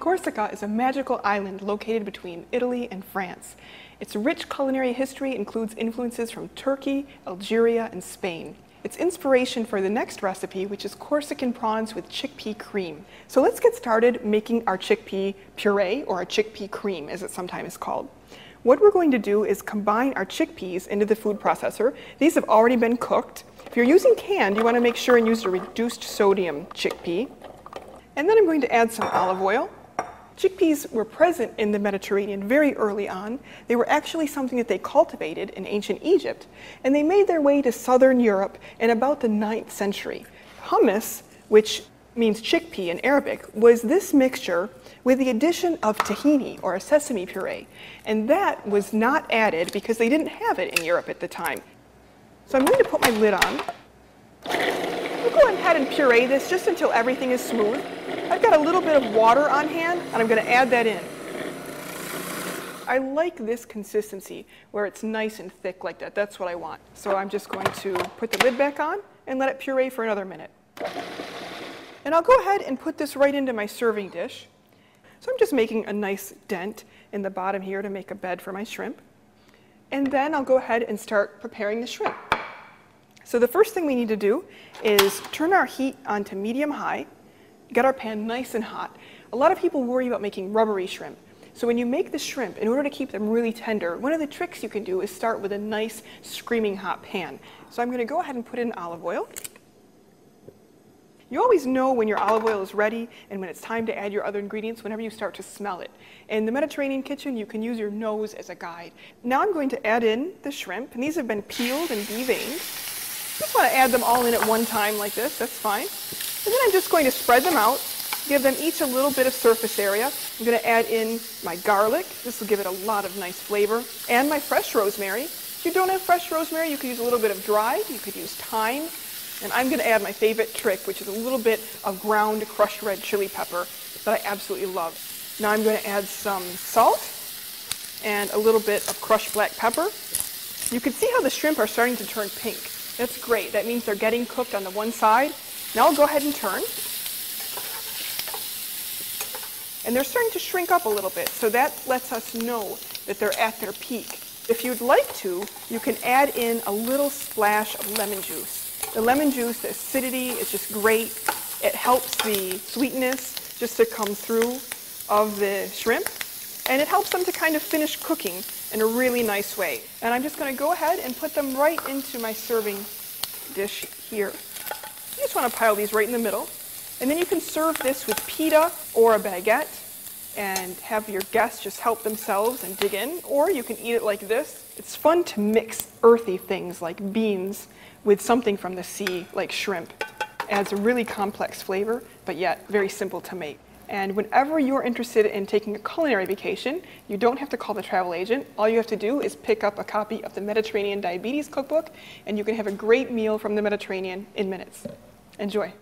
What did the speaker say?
Corsica is a magical island located between Italy and France. Its rich culinary history includes influences from Turkey, Algeria, and Spain. Its inspiration for the next recipe, which is Corsican prawns with chickpea cream. So let's get started making our chickpea puree, or our chickpea cream as it's sometimes called. What we're going to do is combine our chickpeas into the food processor. These have already been cooked. If you're using canned, you want to make sure and use a reduced sodium chickpea. And then I'm going to add some olive oil. Chickpeas were present in the Mediterranean very early on. They were actually something that they cultivated in ancient Egypt, and they made their way to southern Europe in about the 9th century. Hummus, which means chickpea in Arabic, was this mixture with the addition of tahini, or a sesame puree, and that was not added because they didn't have it in Europe at the time. So I'm going to put my lid on. We'll go ahead and puree this just until everything is smooth. I've got a little bit of water on hand, and I'm going to add that in. I like this consistency where it's nice and thick like that. That's what I want. So I'm just going to put the lid back on and let it puree for another minute. And I'll go ahead and put this right into my serving dish. So I'm just making a nice dent in the bottom here to make a bed for my shrimp. And then I'll go ahead and start preparing the shrimp. So the first thing we need to do is turn our heat on to medium-high. Get our pan nice and hot. A lot of people worry about making rubbery shrimp. So when you make the shrimp, in order to keep them really tender, one of the tricks you can do is start with a nice screaming hot pan. So I'm going to go ahead and put in olive oil. You always know when your olive oil is ready and when it's time to add your other ingredients whenever you start to smell it. In the Mediterranean kitchen, you can use your nose as a guide. Now I'm going to add in the shrimp, and these have been peeled and deveined. Just want to add them all in at one time like this, that's fine. And then I'm just going to spread them out, give them each a little bit of surface area. I'm going to add in my garlic. This will give it a lot of nice flavor. And my fresh rosemary. If you don't have fresh rosemary, you could use a little bit of dried. You could use thyme. And I'm going to add my favorite trick, which is a little bit of ground crushed red chili pepper that I absolutely love. Now I'm going to add some salt and a little bit of crushed black pepper. You can see how the shrimp are starting to turn pink. That's great. That means they're getting cooked on the one side. Now I'll go ahead and turn. And they're starting to shrink up a little bit, so that lets us know that they're at their peak. If you'd like to, you can add in a little splash of lemon juice. The lemon juice, the acidity is just great. It helps the sweetness just to come through of the shrimp, and it helps them to kind of finish cooking in a really nice way. And I'm just going to go ahead and put them right into my serving dish here. You just want to pile these right in the middle. And then you can serve this with pita or a baguette and have your guests just help themselves and dig in. Or you can eat it like this. It's fun to mix earthy things like beans with something from the sea like shrimp. It adds a really complex flavor, but yet very simple to make. And whenever you're interested in taking a culinary vacation, you don't have to call the travel agent. All you have to do is pick up a copy of the Mediterranean Diabetes Cookbook, and you can have a great meal from the Mediterranean in minutes. Enjoy.